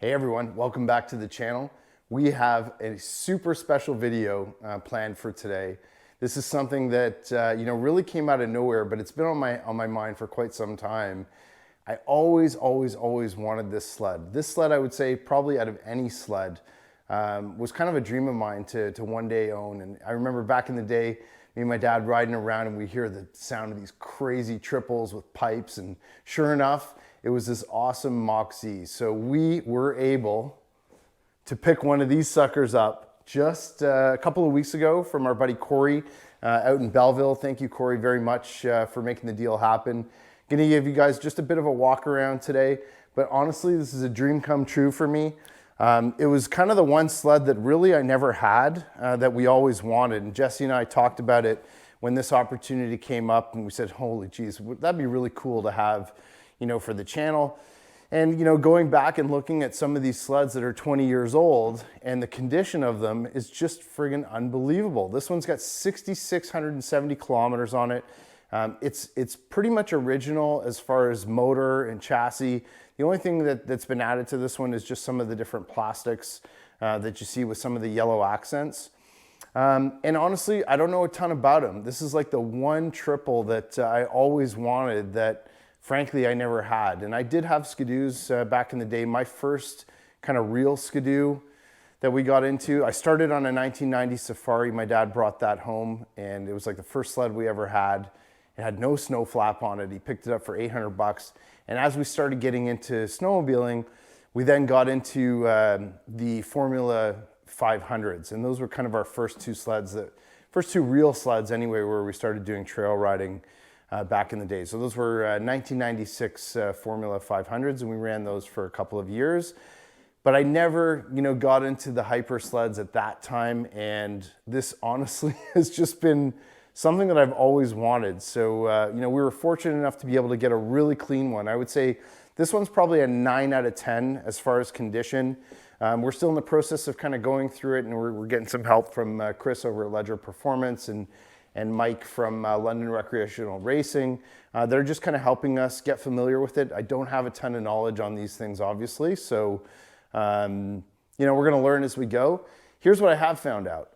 Hey everyone, welcome back to the channel. We have a super special video planned for today. This is something that really came out of nowhere, but it's been on my mind for quite some time. I always wanted this sled. This sled, I would say, probably out of any sled, was kind of a dream of mine to one day own. And I remember back in the day, me and my dad riding around and we hear the sound of these crazy triples with pipes, and sure enough, it was this awesome Mach Z. So we were able to pick one of these suckers up just a couple of weeks ago from our buddy Corey out in Belleville. Thank you, Corey, very much for making the deal happen. Gonna give you guys just a bit of a walk around today, but honestly, this is a dream come true for me. It was kind of the one sled that really I never had that we always wanted. And Jesse and I talked about it when this opportunity came up, and we said, holy geez, that'd be really cool to have, for the channel. And, going back and looking at some of these sleds that are 20 years old, and the condition of them is just friggin' unbelievable. This one's got 6,670 kilometers on it. It's pretty much original as far as motor and chassis. The only thing that's been added to this one is just some of the different plastics that you see with some of the yellow accents. And honestly, I don't know a ton about them. This is like the one triple that I always wanted that frankly I never had. And I did have skidoos back in the day. My first kind of real skidoo that we got into, I started on a 1990 Safari. My dad brought that home, and it was like the first sled we ever had. It had no snow flap on it. He picked it up for 800 bucks. And as we started getting into snowmobiling, we then got into the Formula 500s. And those were kind of our first two sleds, first two real sleds anyway, where we started doing trail riding back in the day. So those were 1996 Formula 500s, and we ran those for a couple of years. But I never, got into the hyper sleds at that time. And this honestly has just been something that I've always wanted. So, we were fortunate enough to be able to get a really clean one. I would say this one's probably a 9 out of 10 as far as condition. We're still in the process of kind of going through it, and we're getting some help from Chris over at Ledger Performance and Mike from London Recreational Racing. They're just kind of helping us get familiar with it. I don't have a ton of knowledge on these things, obviously. So, we're gonna learn as we go. Here's what I have found out.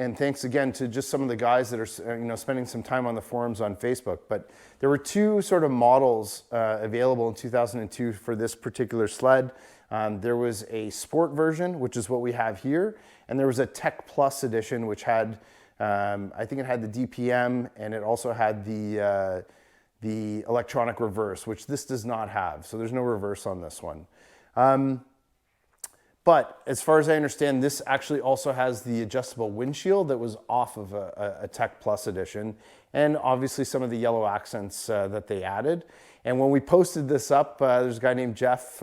And thanks again to just some of the guys that are spending some time on the forums on Facebook. But there were two sort of models available in 2002 for this particular sled. There was a sport version, which is what we have here, and there was a Tech Plus edition, which had, I think it had the DPM, and it also had the electronic reverse, which this does not have. So there's no reverse on this one. But as far as I understand, this actually also has the adjustable windshield that was off of a Tech Plus edition, and obviously some of the yellow accents that they added. And when we posted this up, there's a guy named Jeff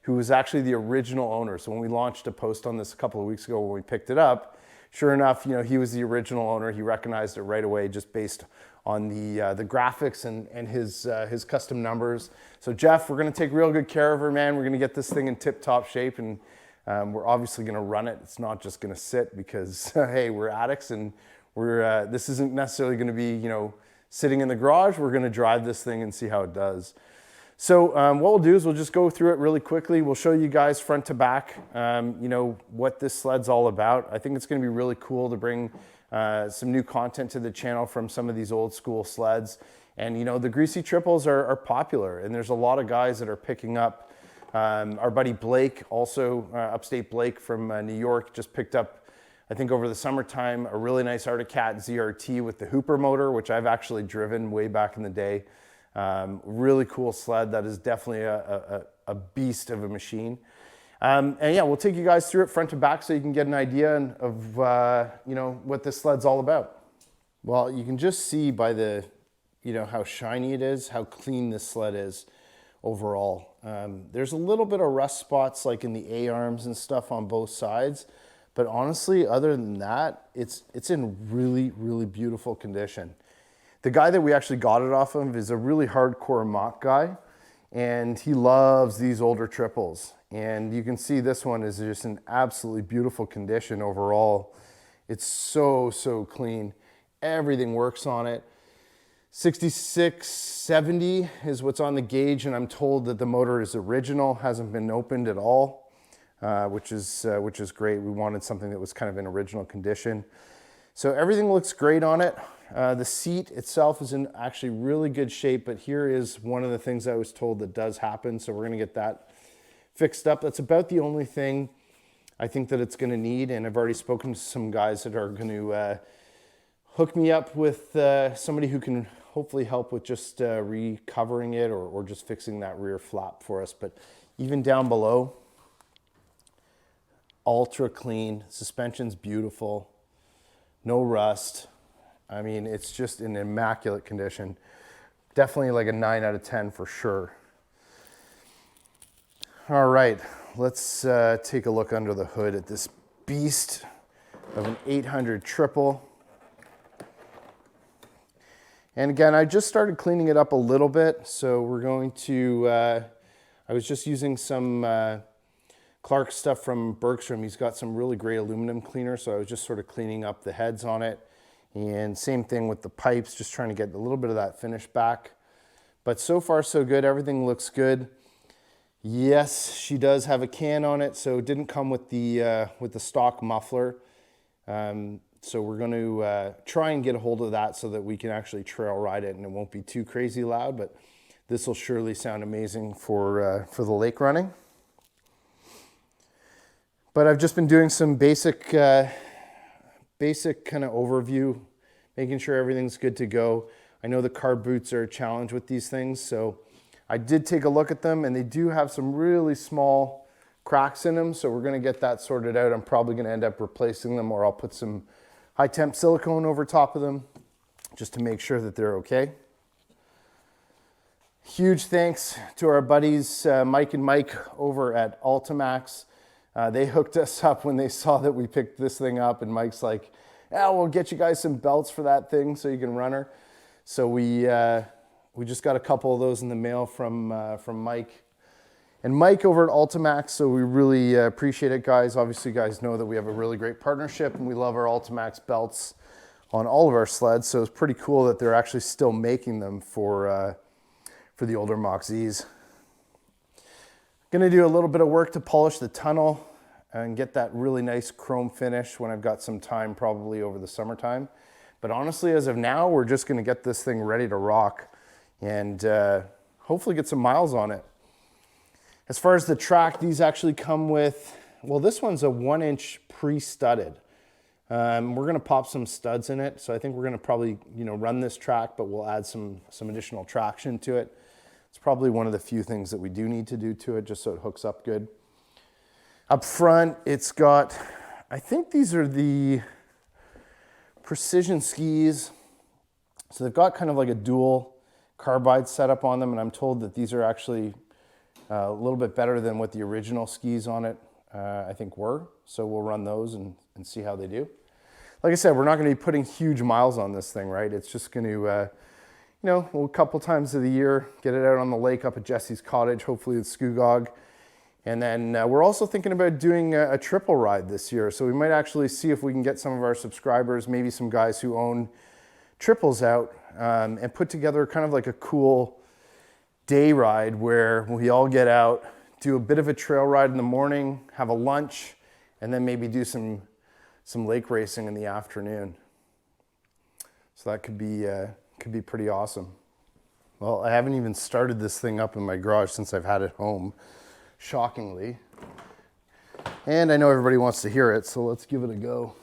who was actually the original owner. So when we launched a post on this a couple of weeks ago when we picked it up, sure enough, he was the original owner. He recognized it right away just based on the graphics and his custom numbers. So Jeff, we're gonna take real good care of her, man. We're gonna get this thing in tip-top shape, and we're obviously going to run it. It's not just going to sit because, hey, we're addicts, and this isn't necessarily going to be, sitting in the garage. We're going to drive this thing and see how it does. So what we'll do is we'll just go through it really quickly. We'll show you guys front to back, what this sled's all about. I think it's going to be really cool to bring some new content to the channel from some of these old school sleds. And, the greasy triples are popular, and there's a lot of guys that are picking up. Our buddy Blake, also upstate Blake from New York, just picked up, I think over the summertime, a really nice Arctic Cat ZRT with the Hooper motor, which I've actually driven way back in the day. Really cool sled. That is definitely a beast of a machine. And yeah, we'll take you guys through it front to back so you can get an idea of what this sled's all about. Well, you can just see by the, how shiny it is, how clean this sled is overall. There's a little bit of rust spots like in the A-arms and stuff on both sides, but honestly, other than that, it's in really, really beautiful condition. The guy that we actually got it off of is a really hardcore Mach guy, and he loves these older triples. And you can see this one is just in absolutely beautiful condition overall. It's so clean. Everything works on it. 6670 is what's on the gauge, and I'm told that the motor is original, hasn't been opened at all, which is great. We wanted something that was kind of in original condition. So everything looks great on it. The seat itself is in actually really good shape, but here is one of the things I was told that does happen. So we're gonna get that fixed up. That's about the only thing I think that it's gonna need. And I've already spoken to some guys that are gonna hook me up with somebody who can hopefully help with just recovering it or just fixing that rear flap for us. But even down below, ultra clean, suspension's beautiful, no rust. I mean, it's just in immaculate condition. Definitely like a 9 out of 10 for sure. All right, let's take a look under the hood at this beast of an 800 triple. And again, I just started cleaning it up a little bit. So we're going to, I was just using some Clark stuff from Bergstrom. He's got some really great aluminum cleaner. So I was just sort of cleaning up the heads on it. And same thing with the pipes, just trying to get a little bit of that finish back. But so far so good, everything looks good. Yes, she does have a can on it, so it didn't come with the stock muffler. So we're going to try and get a hold of that so that we can actually trail ride it and it won't be too crazy loud, but this will surely sound amazing for the lake running. But I've just been doing some basic kind of overview, making sure everything's good to go. I know the car boots are a challenge with these things, so I did take a look at them and they do have some really small cracks in them, so we're going to get that sorted out. I'm probably going to end up replacing them, or I'll put some high temp silicone over top of them just to make sure that they're okay. Huge thanks to our buddies Mike and Mike over at Ultimax. They hooked us up when they saw that we picked this thing up, and Mike's like, yeah, we'll get you guys some belts for that thing so you can run her. So we just got a couple of those in the mail from Mike. And Mike over at Ultimax, so we really appreciate it, guys. Obviously, you guys know that we have a really great partnership, and we love our Ultimax belts on all of our sleds, so it's pretty cool that they're actually still making them for the older Mach Zs. Gonna do a little bit of work to polish the tunnel and get that really nice chrome finish when I've got some time, probably over the summertime. But honestly, as of now, we're just gonna get this thing ready to rock and hopefully get some miles on it. As far as the track, these actually come with, well, this one's a 1-inch pre-studded. We're gonna pop some studs in it, so I think we're gonna probably, run this track, but we'll add some additional traction to it. It's probably one of the few things that we do need to do to it, just so it hooks up good. Up front, it's got, I think these are the Precision skis. So they've got kind of like a dual carbide setup on them, and I'm told that these are actually a little bit better than what the original skis on it I think were. So we'll run those and see how they do. Like I said, we're not going to be putting huge miles on this thing, right? It's just going to, a couple times of the year, get it out on the lake up at Jesse's cottage, hopefully with Skugog. And then we're also thinking about doing a triple ride this year. So we might actually see if we can get some of our subscribers, maybe some guys who own triples out, and put together kind of like a cool day ride where we all get out, do a bit of a trail ride in the morning, have a lunch, and then maybe do some lake racing in the afternoon. So that could be pretty awesome. Well, I haven't even started this thing up in my garage since I've had it home, shockingly. And I know everybody wants to hear it, so let's give it a go.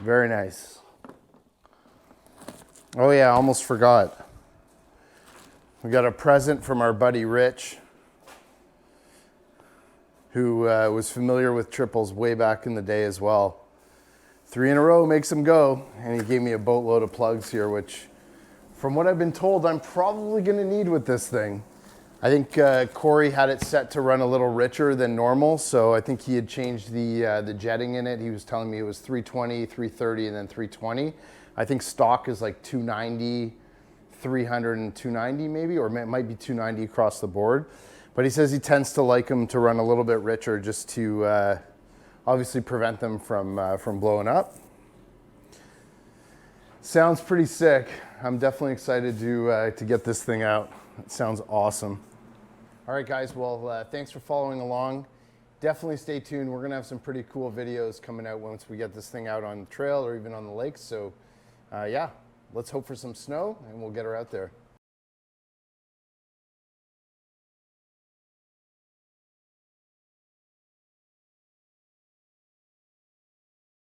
Very nice. Oh yeah, I almost forgot. We got a present from our buddy Rich, who was familiar with triples way back in the day as well. 3 in a row makes them go, and he gave me a boatload of plugs here, which from what I've been told, I'm probably gonna need with this thing. I think Corey had it set to run a little richer than normal, so I think he had changed the jetting in it. He was telling me it was 320, 330, and then 320. I think stock is like 290, 300, and 290 maybe, or it might be 290 across the board. But he says he tends to like them to run a little bit richer just to obviously prevent them from blowing up. Sounds pretty sick. I'm definitely excited to get this thing out. It sounds awesome. All right, guys, well, thanks for following along. Definitely stay tuned. We're gonna have some pretty cool videos coming out once we get this thing out on the trail or even on the lakes. So yeah, let's hope for some snow and we'll get her out there.